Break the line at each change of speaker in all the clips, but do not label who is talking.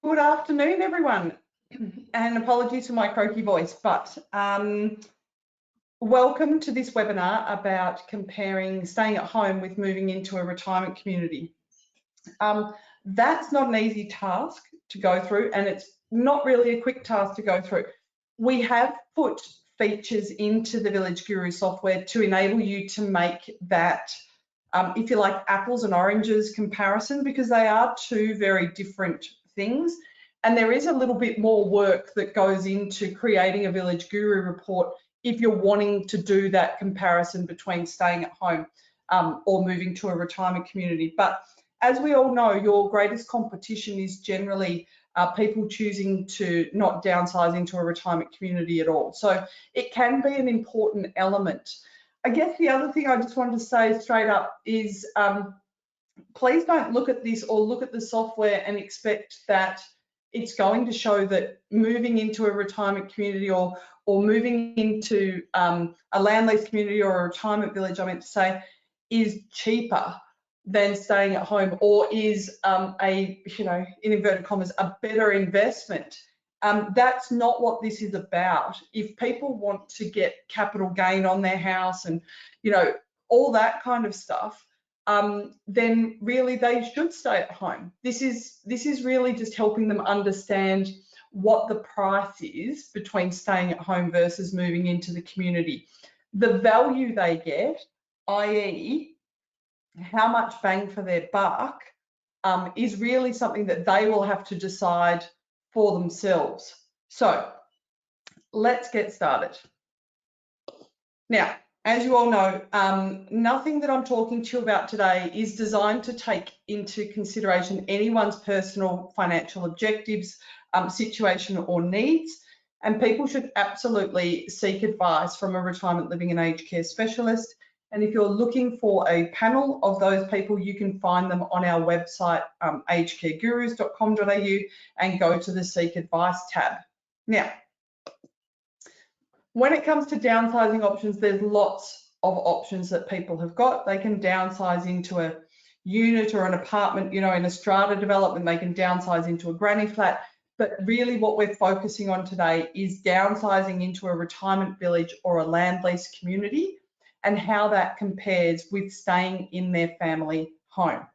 Good afternoon, everyone, and apologies for my croaky voice, but welcome to this webinar about comparing staying at home with moving into a retirement community. That's not an easy task to go through, and it's not really a quick task to go through. We have put features into the Village Guru software to enable you to make that, if you like, apples and oranges comparison, because they are two very different things. And there is a little bit more work that goes into creating a Village Guru report if you're wanting to do that comparison between staying at home or moving to a retirement community. But as we all know, your greatest competition is generally people choosing to not downsize into a retirement community at all. So it can be an important element. I guess the other thing I just wanted to say straight up is please don't look at this or look at the software and expect that it's going to show that moving into a retirement community or moving into a land lease community or a retirement village, I meant to say, is cheaper than staying at home or is a, in inverted commas, a better investment. That's not what this is about. If people want to get capital gain on their house and, all that kind of stuff, then really they should stay at home. This is really just helping them understand what the price is between staying at home versus moving into the community. The value they get, i.e. how much bang for their buck, is really something that they will have to decide for themselves. So let's get started. Now, as you all know, nothing that I'm talking to you about today is designed to take into consideration anyone's personal financial objectives, situation or needs, and people should absolutely seek advice from a retirement living and aged care specialist. And if you're looking for a panel of those people, you can find them on our website, agedcaregurus.com.au, and go to the Seek Advice tab. Now, when it comes to downsizing options, there's lots of options that people have got. They can downsize into a unit or an apartment, in a strata development. They can downsize into a granny flat. But really what we're focusing on today is downsizing into a retirement village or a land lease community and how that compares with staying in their family home.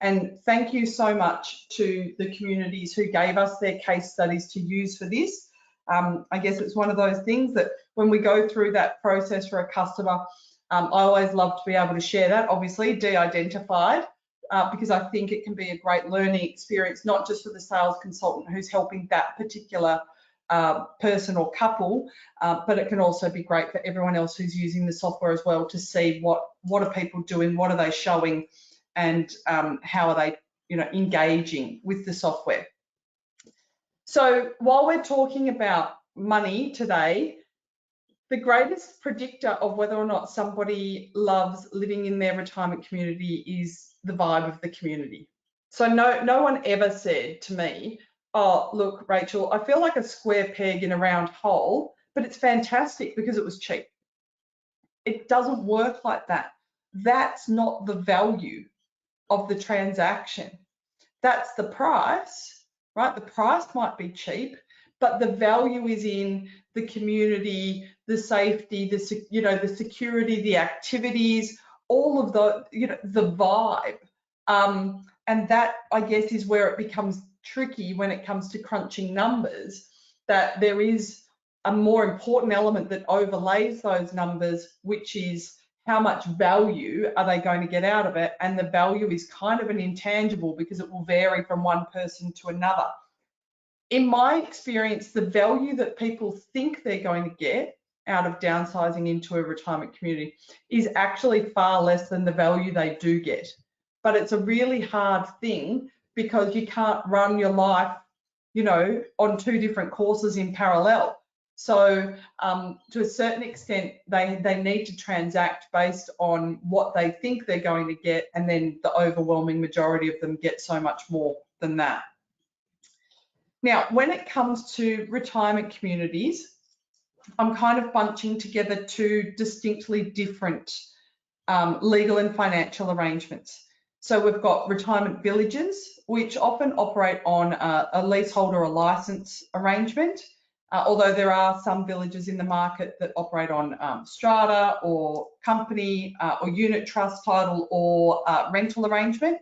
And thank you so much to the communities who gave us their case studies to use for this. I guess it's one of those things that when we go through that process for a customer, I always love to be able to share that, obviously de-identified, because I think it can be a great learning experience, not just for the sales consultant who's helping that particular person or couple, but it can also be great for everyone else who's using the software as well to see what are people doing, what are they showing, and how are they engaging with the software. So while we're talking about money today, the greatest predictor of whether or not somebody loves living in their retirement community is the vibe of the community. So no one ever said to me, oh, look, Rachel, I feel like a square peg in a round hole, but it's fantastic because it was cheap. It doesn't work like that. That's not the value of the transaction. That's the price. Right, the price might be cheap, but the value is in the community, the safety, the security, the activities, all of the vibe, and that I guess is where it becomes tricky when it comes to crunching numbers. That there is a more important element that overlays those numbers, which is how much value are they going to get out of it? And the value is kind of an intangible because it will vary from one person to another. In my experience, the value that people think they're going to get out of downsizing into a retirement community is actually far less than the value they do get. But it's a really hard thing because you can't run your life, on two different courses in parallel. So to a certain extent, they need to transact based on what they think they're going to get, and then the overwhelming majority of them get so much more than that. Now, when it comes to retirement communities, I'm kind of bunching together two distinctly different legal and financial arrangements. So we've got retirement villages, which often operate on a leasehold or a license arrangement, although there are some villages in the market that operate on strata or company or unit trust title or rental arrangement.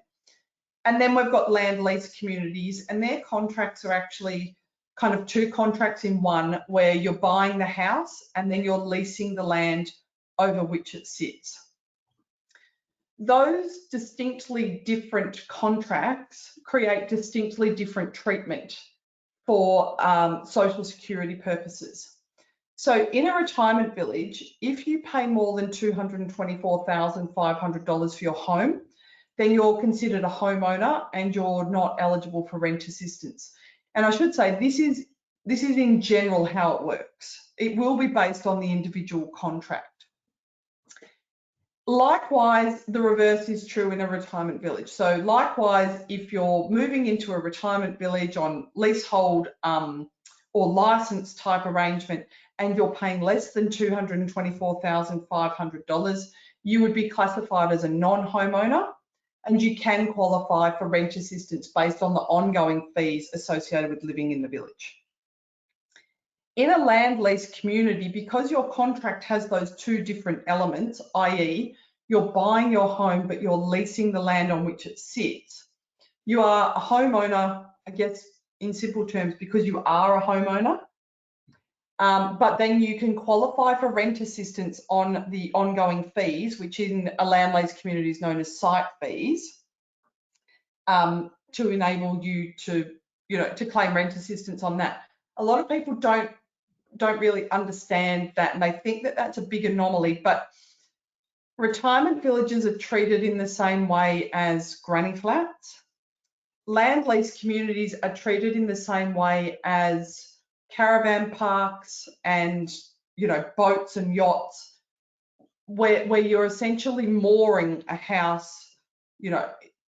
And then we've got land lease communities, and their contracts are actually kind of two contracts in one, where you're buying the house and then you're leasing the land over which it sits. Those distinctly different contracts create distinctly different treatment for social security purposes. So in a retirement village, if you pay more than $224,500 for your home, then you're considered a homeowner and you're not eligible for rent assistance. And I should say, this is in general how it works. It will be based on the individual contract. Likewise, the reverse is true in a retirement village. So likewise, if you're moving into a retirement village on leasehold or license type arrangement and you're paying less than $224,500, you would be classified as a non-homeowner, and you can qualify for rent assistance based on the ongoing fees associated with living in the village. In a land lease community, because your contract has those two different elements, i.e. you're buying your home but you're leasing the land on which it sits, you are a homeowner, I guess, in simple terms, because you are a homeowner, but then you can qualify for rent assistance on the ongoing fees, which in a land lease community is known as site fees, to enable you to, to claim rent assistance on that. A lot of people don't really understand that, and they think that that's a big anomaly, but retirement villages are treated in the same way as granny flats. Land lease communities are treated in the same way as caravan parks and, boats and yachts, where you're essentially mooring a house,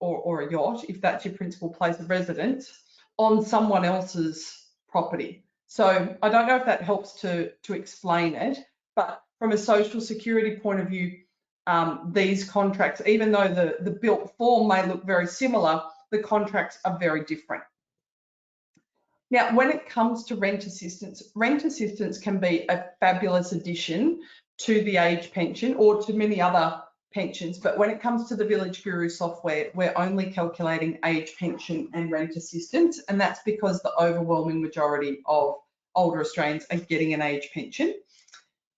or a yacht, if that's your principal place of residence, on someone else's property. So I don't know if that helps to explain it, but from a social security point of view, these contracts, even though the built form may look very similar, the contracts are very different. Now, when it comes to rent assistance can be a fabulous addition to the age pension or to many other pensions, but when it comes to the Village Guru software, we're only calculating age pension and rent assistance, and that's because the overwhelming majority of older Australians are getting an age pension.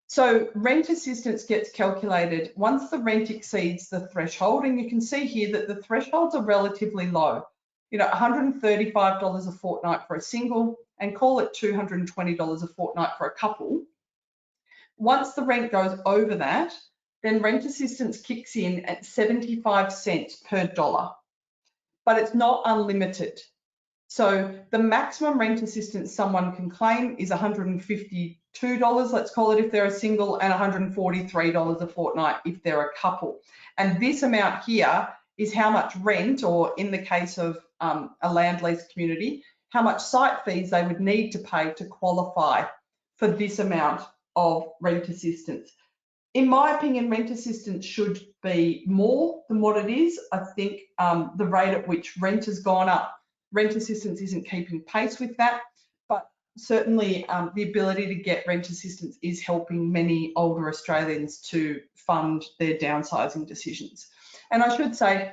So rent assistance gets calculated once the rent exceeds the threshold, and you can see here that the thresholds are relatively low. $135 a fortnight for a single, and call it $220 a fortnight for a couple. Once the rent goes over that, then rent assistance kicks in at 75 cents per dollar, but it's not unlimited. So the maximum rent assistance someone can claim is $152, let's call it if they're a single, and $143 a fortnight if they're a couple. And this amount here is how much rent, or in the case of a land lease community, how much site fees they would need to pay to qualify for this amount of rent assistance. In my opinion, rent assistance should be more than what it is. I think the rate at which rent has gone up, rent assistance isn't keeping pace with that, but certainly the ability to get rent assistance is helping many older Australians to fund their downsizing decisions. And I should say,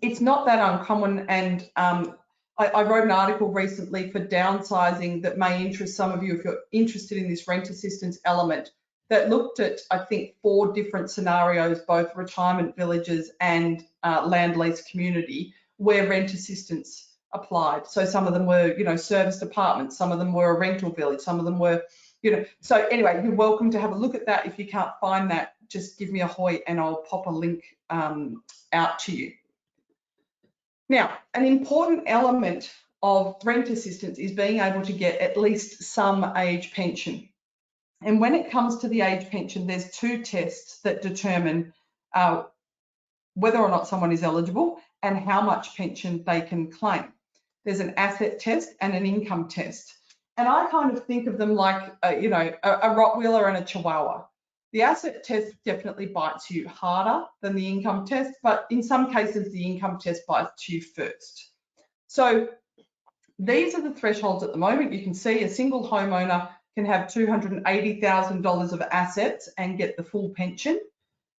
it's not that uncommon, and I wrote an article recently for downsizing that may interest some of you if you're interested in this rent assistance element, that looked at, I think, 4 different scenarios, both retirement villages and land lease community, where rent assistance applied. So some of them were, serviced apartments, some of them were a rental village, some of them were, so anyway, you're welcome to have a look at that. If you can't find that, just give me a hoy and I'll pop a link out to you. Now, an important element of rent assistance is being able to get at least some age pension. And when it comes to the age pension, there's 2 tests that determine whether or not someone is eligible and how much pension they can claim. There's an asset test and an income test. And I kind of think of them like, a Rottweiler and a Chihuahua. The asset test definitely bites you harder than the income test, but in some cases, the income test bites you first. So these are the thresholds at the moment. You can see a single homeowner can have $280,000 of assets and get the full pension.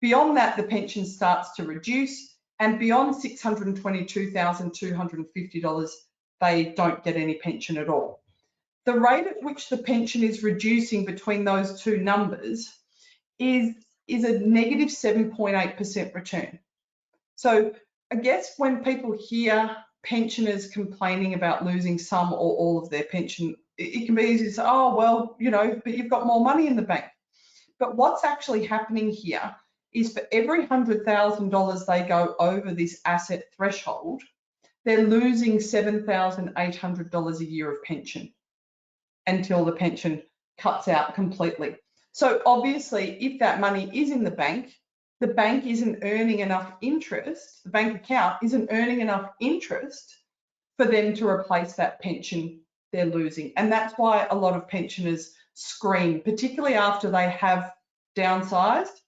Beyond that, the pension starts to reduce, and beyond $622,250, they don't get any pension at all. The rate at which the pension is reducing between those two numbers is a negative 7.8% return. So I guess when people hear pensioners complaining about losing some or all of their pension, it can be easy to say, oh, well, you know, but you've got more money in the bank. But what's actually happening here is for every $100,000 they go over this asset threshold, they're losing $7,800 a year of pension until the pension cuts out completely. So obviously, if that money is in the bank isn't earning enough interest, the bank account isn't earning enough interest for them to replace that pension they're losing. And that's why a lot of pensioners scream, particularly after they have downsized,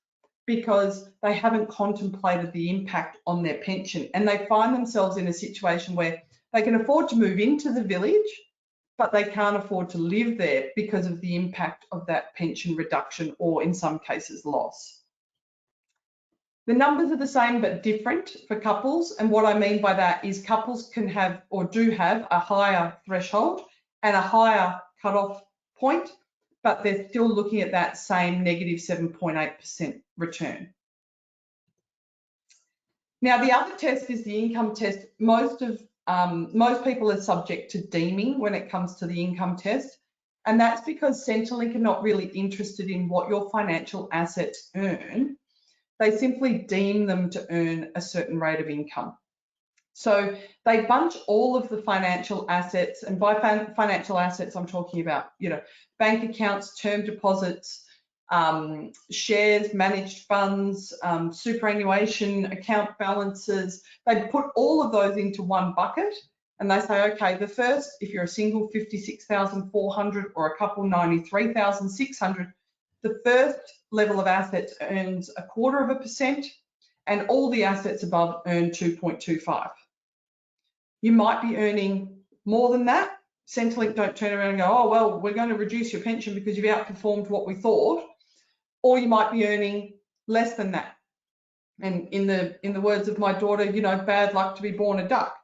because they haven't contemplated the impact on their pension. And they find themselves in a situation where they can afford to move into the village, but they can't afford to live there because of the impact of that pension reduction, or in some cases loss. The numbers are the same but different for couples, and what I mean by that is couples can have or do have a higher threshold and a higher cutoff point, but they're still looking at that same negative 7.8% return. Now, the other test is the income test. Most people are subject to deeming when it comes to the income test, and that's because Centrelink are not really interested in what your financial assets earn. They simply deem them to earn a certain rate of income. So they bunch all of the financial assets, and by financial assets, I'm talking about, you know, bank accounts, term deposits, shares, managed funds, superannuation account balances. They put all of those into one bucket, and they say, okay, the first, if you're a single, 56,400, or a couple, 93,600, the first level of assets earns 0.25%, and all the assets above earn 2.25. You might be earning more than that. Centrelink don't turn around and go, oh, well, we're going to reduce your pension because you've outperformed what we thought. Or you might be earning less than that. And in the words of my daughter, you know, bad luck to be born a duck.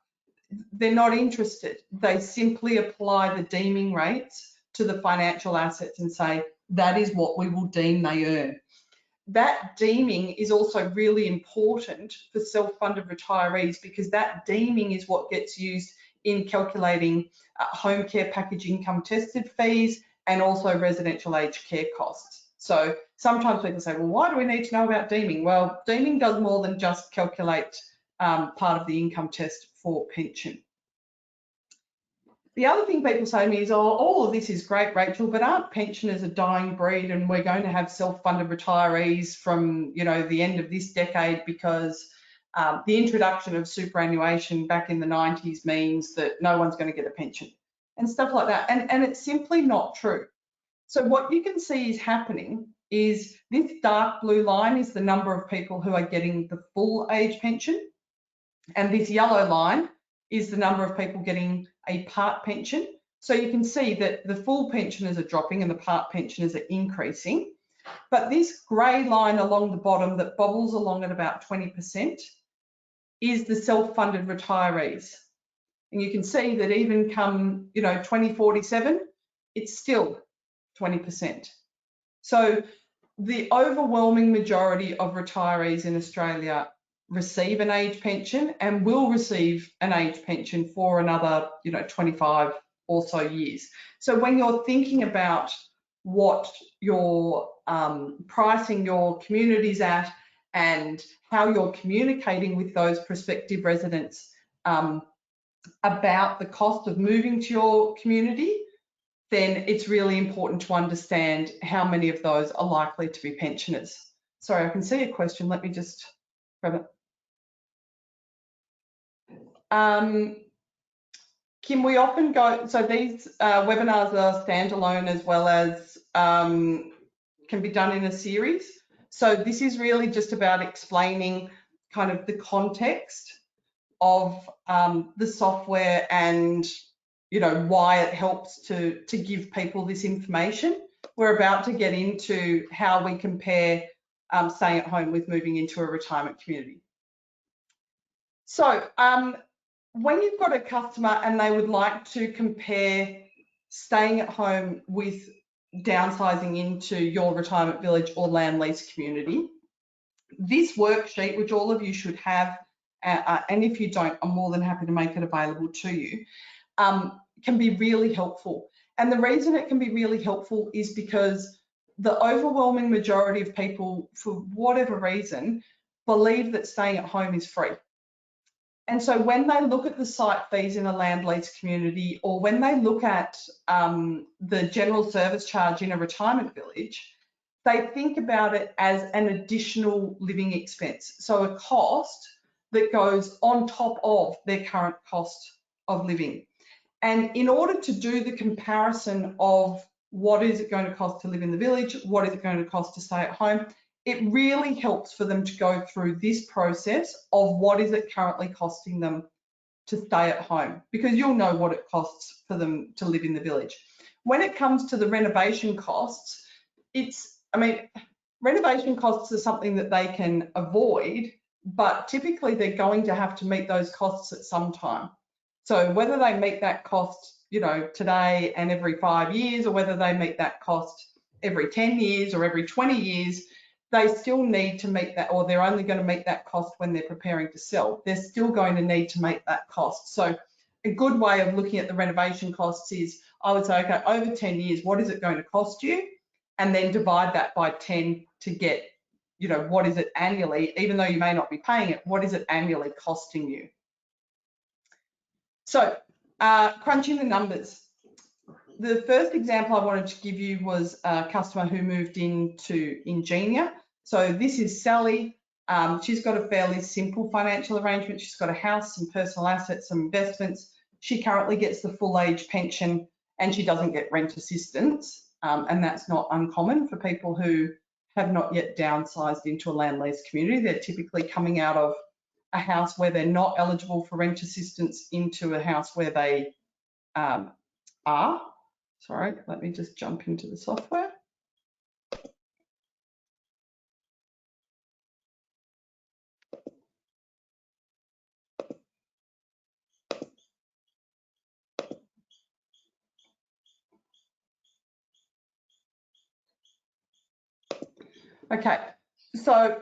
They're not interested. They simply apply the deeming rates to the financial assets and say, that is what we will deem they earn. That deeming is also really important for self-funded retirees, because that deeming is what gets used in calculating home care package income tested fees and also residential aged care costs. So sometimes people say, well, why do we need to know about deeming? Well, deeming does more than just calculate part of the income test for pension. The other thing people say to me is, oh, all of this is great, Rachel, but aren't pensioners a dying breed, and we're going to have self-funded retirees from, you know, the end of this decade, because the introduction of superannuation back in the 90s means that no one's going to get a pension and stuff like that. And it's simply not true. So what you can see is happening is this dark blue line is the number of people who are getting the full age pension, and this yellow line is the number of people getting a part pension. So you can see that the full pensioners are dropping and the part pensioners are increasing. But this grey line along the bottom that bobbles along at about 20% is the self-funded retirees. And you can see that even come, you know, 2047, it's still 20%. So the overwhelming majority of retirees in Australia receive an age pension and will receive an age pension for another, you know, 25 or so years. So when you're thinking about what you're pricing your communities at and how you're communicating with those prospective residents about the cost of moving to your community, then it's really important to understand how many of those are likely to be pensioners. Sorry, I can see a question. Let me just grab it. Kim, we often go, so these webinars are standalone as well as can be done in a series. So this is really just about explaining kind of the context of the software and, you know, why it helps to give people this information. We're about to get into how we compare staying at home with moving into a retirement community. So when you've got a customer and they would like to compare staying at home with downsizing into your retirement village or land lease community, this worksheet, which all of you should have, and if you don't, I'm more than happy to make it available to you, can be really helpful. And the reason it can be really helpful is because the overwhelming majority of people, for whatever reason, believe that staying at home is free. And so when they look at the site fees in a land lease community, or when they look at the general service charge in a retirement village, they think about it as an additional living expense. So a cost that goes on top of their current cost of living. And in order to do the comparison of what is it going to cost to live in the village, what is it going to cost to stay at home, it really helps for them to go through this process of what is it currently costing them to stay at home, because you'll know what it costs for them to live in the village. When it comes to the renovation costs, renovation costs are something that they can avoid, but typically they're going to have to meet those costs at some time. So whether they meet that cost, you know, today and every 5 years, or whether they meet that cost every 10 years or every 20 years, they still need to meet that, or they're only going to meet that cost when they're preparing to sell. They're still going to need to meet that cost. So a good way of looking at the renovation costs is, I would say, okay, over 10 years, what is it going to cost you? And then divide that by 10 to get, you know, what is it annually, even though you may not be paying it, what is it annually costing you? So crunching the numbers. The first example I wanted to give you was a customer who moved into Ingenia. So this is Sally. She's got a fairly simple financial arrangement. She's got a house, some personal assets, some investments. She currently gets the full age pension and she doesn't get rent assistance. And that's not uncommon for people who have not yet downsized into a land lease community. They're typically coming out of a house where they're not eligible for rent assistance into a house where they are. Sorry, let me just jump into the software. Okay, so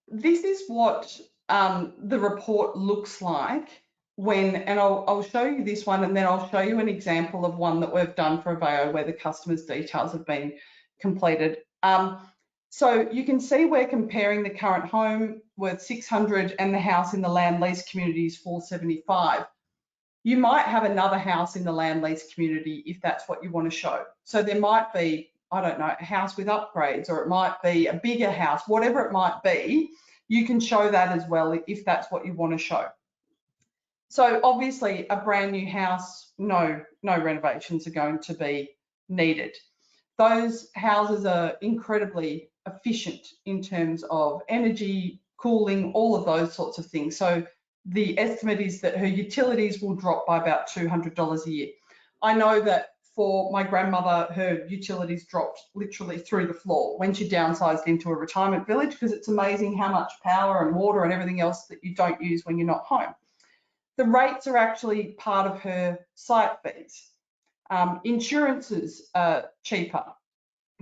this is what the report looks like when, and I'll show you this one, and then I'll show you an example of one that we've done for Aveo where the customer's details have been completed. So you can see we're comparing the current home worth 600 and the house in the land lease community is 475. You might have another house in the land lease community if that's what you want to show. So there might be, I don't know, a house with upgrades, or it might be a bigger house, whatever it might be, you can show that as well if that's what you want to show. So obviously a brand new house, no renovations are going to be needed. Those houses are incredibly efficient in terms of energy, cooling, all of those sorts of things. So the estimate is that her utilities will drop by about $200 a year. I know that for my grandmother, her utilities dropped literally through the floor when she downsized into a retirement village, because it's amazing how much power and water and everything else that you don't use when you're not home. The rates are actually part of her site fees. Insurances are cheaper.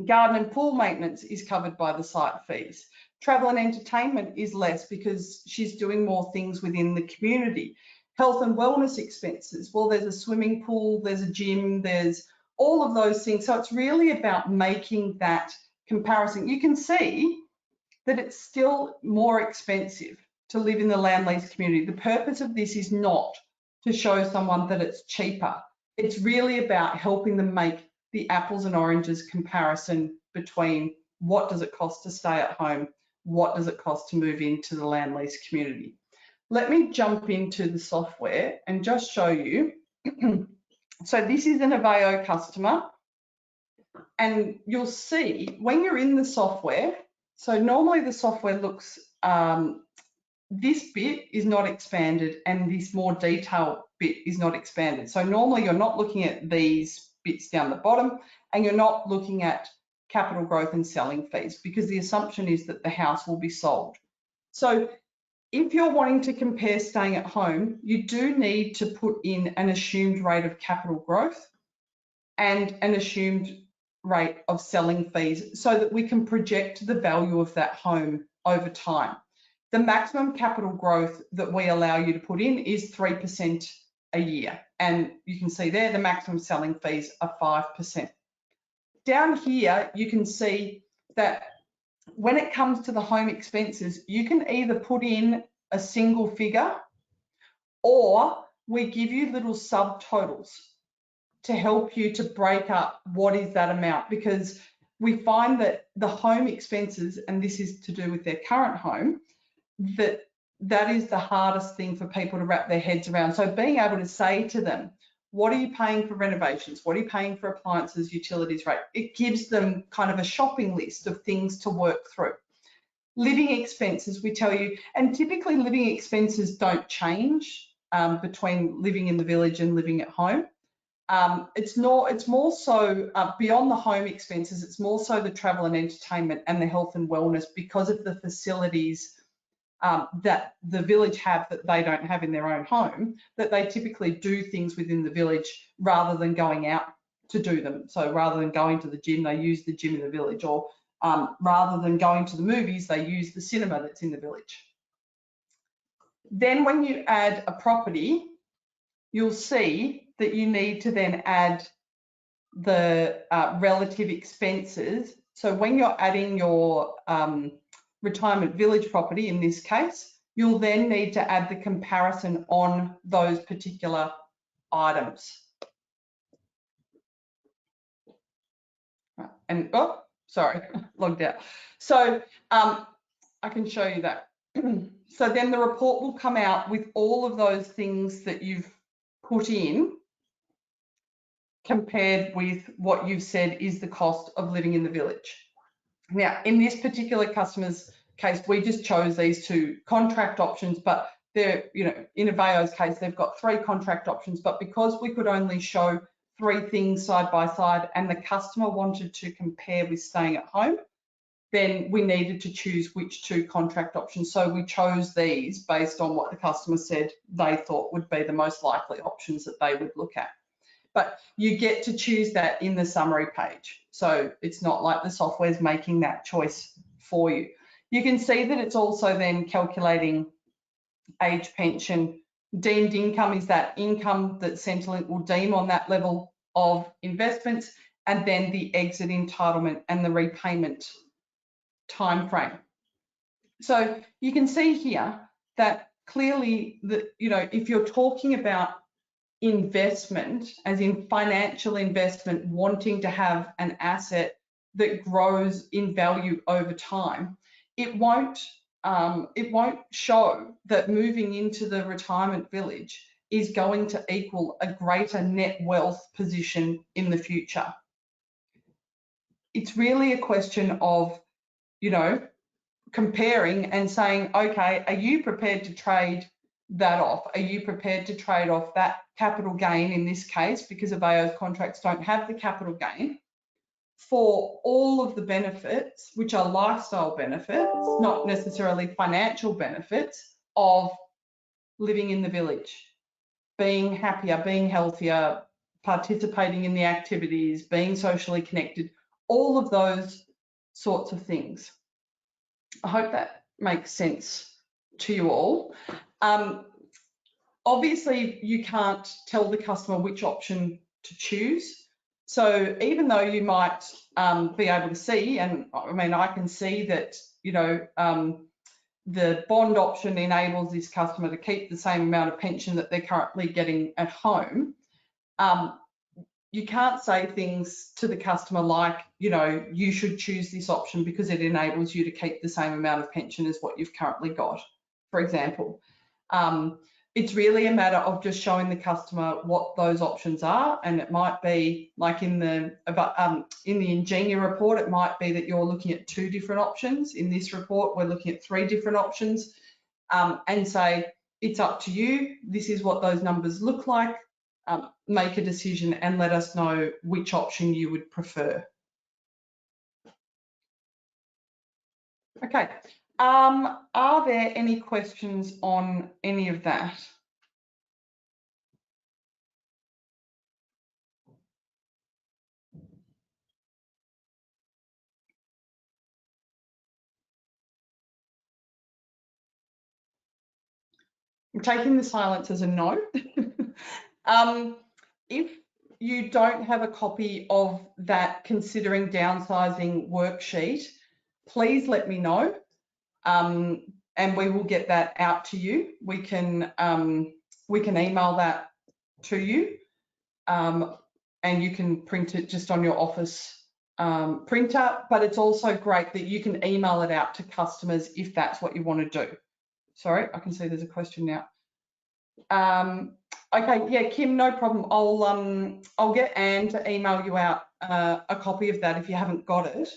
Garden and pool maintenance is covered by the site fees. Travel and entertainment is less because she's doing more things within the community. Health and wellness expenses, well, there's a swimming pool, there's a gym, there's all of those things. So it's really about making that comparison. You can see that it's still more expensive to live in the land lease community. The purpose of this is not to show someone that it's cheaper. It's really about helping them make the apples and oranges comparison between what does it cost to stay at home, what does it cost to move into the land lease community. Let me jump into the software and just show you. So this is an Aveo customer. And you'll see when you're in the software, so normally the software looks, this bit is not expanded and this more detailed bit is not expanded. So normally you're not looking at these bits down the bottom and you're not looking at capital growth and selling fees because the assumption is that the house will be sold. So if you're wanting to compare staying at home, you do need to put in an assumed rate of capital growth and an assumed rate of selling fees so that we can project the value of that home over time. The maximum capital growth that we allow you to put in is 3% a year. And you can see there the maximum selling fees are 5%. Down here, you can see that when it comes to the home expenses, you can either put in a single figure or we give you little subtotals to help you to break up what is that amount, because we find that the home expenses, and this is to do with their current home, that is the hardest thing for people to wrap their heads around. So being able to say to them, what are you paying for renovations? What are you paying for appliances, utilities, rate? It gives them kind of a shopping list of things to work through. Living expenses, we tell you, and typically living expenses don't change between living in the village and living at home. It's more so beyond the home expenses, it's more so the travel and entertainment and the health and wellness because of the facilities that the village have that they don't have in their own home, that they typically do things within the village rather than going out to do them. So rather than going to the gym, they use the gym in the village, or rather than going to the movies, they use the cinema that's in the village. Then when you add a property, you'll see that you need to then add the relative expenses. So when you're adding your retirement village property, in this case, you'll then need to add the comparison on those particular items. And, oh, sorry, logged out. So I can show you that. So then the report will come out with all of those things that you've put in compared with what you've said is the cost of living in the village. Now, in this particular customer's case, we just chose these two contract options, but they're, in Aveo's case, they've got 3 contract options, but because we could only show 3 things side by side and the customer wanted to compare with staying at home, then we needed to choose which 2 contract options. So we chose these based on what the customer said they thought would be the most likely options that they would look at. But you get to choose that in the summary page. So it's not like the software's making that choice for you. You can see that it's also then calculating age pension. Deemed income is that income that Centrelink will deem on that level of investments, and then the exit entitlement and the repayment time frame. So you can see here that clearly that, if you're talking about investment, as in financial investment, wanting to have an asset that grows in value over time, it won't show that moving into the retirement village is going to equal a greater net wealth position in the future. It's really a question of, comparing and saying, okay, are you prepared to trade that off? Are you prepared to trade off that capital gain in this case, because Aveo's contracts don't have the capital gain, for all of the benefits, which are lifestyle benefits, not necessarily financial benefits, of living in the village, being happier, being healthier, participating in the activities, being socially connected, all of those sorts of things. I hope that makes sense to you all. Obviously, you can't tell the customer which option to choose. So even though you might be able to see, and I mean, I can see that, the bond option enables this customer to keep the same amount of pension that they're currently getting at home. You can't say things to the customer like, you should choose this option because it enables you to keep the same amount of pension as what you've currently got, for example. it's really a matter of just showing the customer what those options are, and it might be like in the Ingenia report, it might be that you're looking at 2 different options. In this report, we're looking at 3 different options, and say it's up to you. This is what those numbers look like. Make a decision and let us know which option you would prefer. Okay. Are there any questions on any of that? I'm taking the silence as a no. If you don't have a copy of that considering downsizing worksheet, please let me know, and we will get that out to you. We can email that to you, and you can print it just on your office printer, but it's also great that you can email it out to customers if that's what you want to do. Sorry, I can see there's a question now. Okay, yeah, Kim, no problem. I'll get Anne to email you out a copy of that if you haven't got it.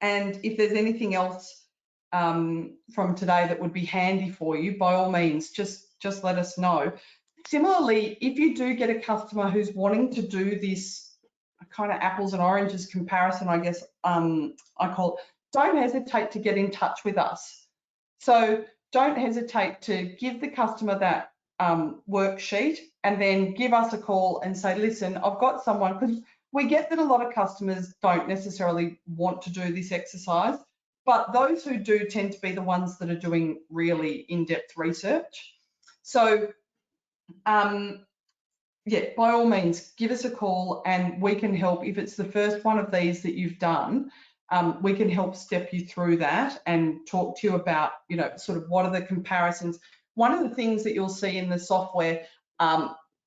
And if there's anything else from today that would be handy for you, by all means, just let us know. Similarly, if you do get a customer who's wanting to do this kind of apples and oranges comparison, I guess I call it, don't hesitate to get in touch with us. So don't hesitate to give the customer that worksheet and then give us a call and say, listen, I've got someone, because we get that a lot of customers don't necessarily want to do this exercise, but those who do tend to be the ones that are doing really in-depth research. So yeah, by all means, give us a call and we can help. If it's the first one of these that you've done, we can help step you through that and talk to you about, you know, sort of what are the comparisons. One of the things that you'll see in the software,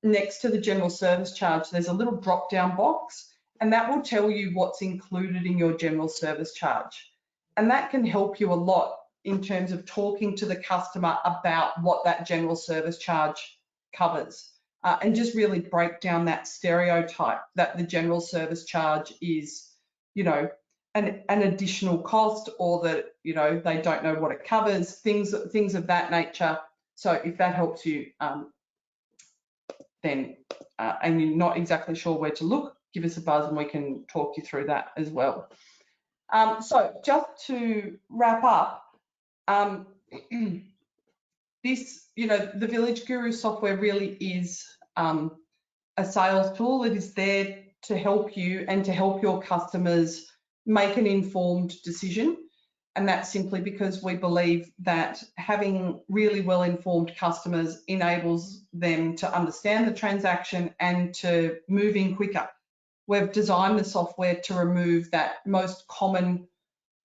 next to the general service charge, there's a little drop-down box, and that will tell you what's included in your general service charge. And that can help you a lot in terms of talking to the customer about what that general service charge covers. And just really break down that stereotype that the general service charge is, you know, an additional cost, or that, you know, they don't know what it covers, things of that nature. So if that helps you, then and you're not exactly sure where to look, give us a buzz and we can talk you through that as well. So just to wrap up, this, you know, the Village Guru software really is a sales tool. It is there to help you and to help your customers make an informed decision. And that's simply because we believe that having really well-informed customers enables them to understand the transaction and to move in quicker. We've designed the software to remove that most common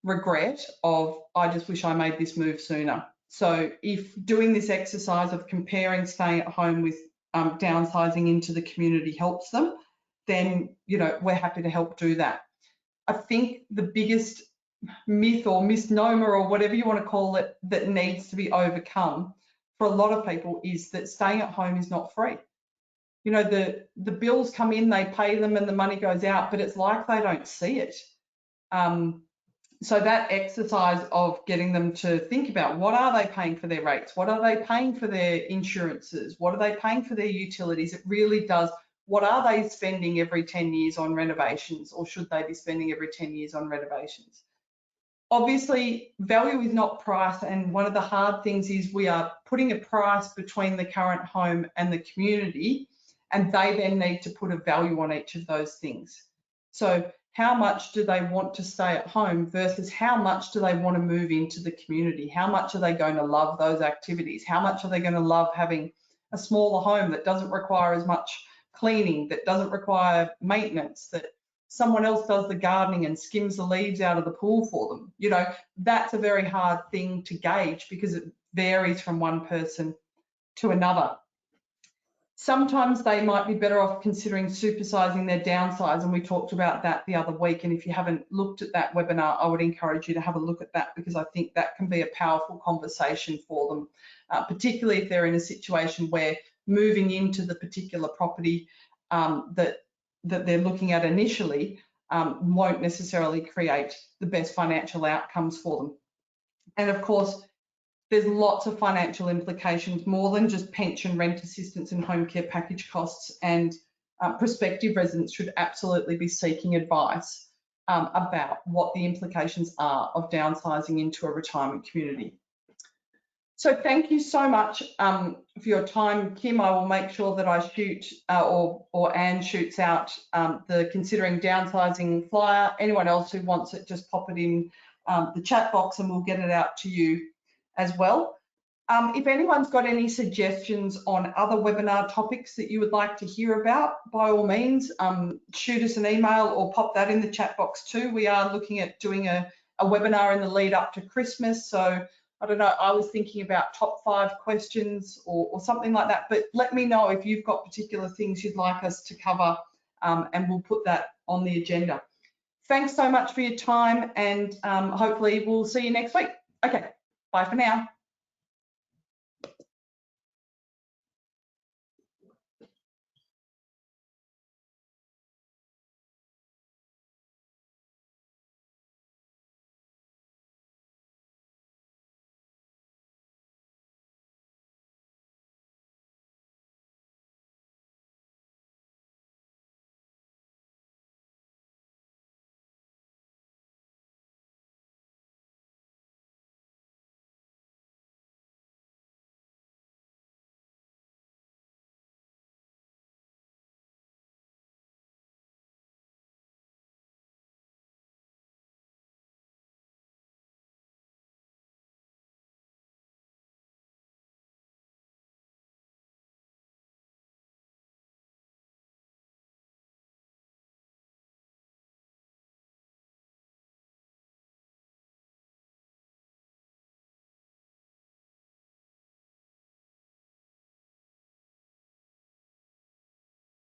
regret of, I just wish I made this move sooner. So if doing this exercise of comparing staying at home with downsizing into the community helps them, then, you know, we're happy to help do that. I think the biggest myth or misnomer or whatever you want to call it that needs to be overcome for a lot of people is that staying at home is not free. You know, the bills come in, they pay them and the money goes out, but it's like they don't see it. So that exercise of getting them to think about what are they paying for their rates? What are they paying for their insurances? What are they paying for their utilities? It really does. What are they spending every 10 years on renovations, or should they be spending every 10 years on renovations? Obviously, value is not price, and one of the hard things is we are putting a price between the current home and the community, and they then need to put a value on each of those things. So how much do they want to stay at home versus how much do they want to move into the community? How much are they going to love those activities? How much are they going to love having a smaller home that doesn't require as much cleaning, that doesn't require maintenance, that someone else does the gardening and skims the leaves out of the pool for them? You know, that's a very hard thing to gauge because it varies from one person to another. Sometimes they might be better off considering supersizing their downsize, and we talked about that the other week. And if you haven't looked at that webinar, I would encourage you to have a look at that, because I think that can be a powerful conversation for them, particularly if they're in a situation where moving into the particular property that they're looking at initially won't necessarily create the best financial outcomes for them. And of course, there's lots of financial implications, more than just pension, rent assistance and home care package costs, and prospective residents should absolutely be seeking advice about what the implications are of downsizing into a retirement community. So thank you so much for your time, Kim. I will make sure that I shoot or Anne shoots out the Considering Downsizing flyer. Anyone else who wants it, just pop it in the chat box and we'll get it out to you as well. If anyone's got any suggestions on other webinar topics that you would like to hear about, by all means, shoot us an email or pop that in the chat box too. We are looking at doing a webinar in the lead up to Christmas. So I don't know, I was thinking about top 5 questions or something like that, but let me know if you've got particular things you'd like us to cover and we'll put that on the agenda. Thanks so much for your time, and hopefully we'll see you next week. Okay, bye for now.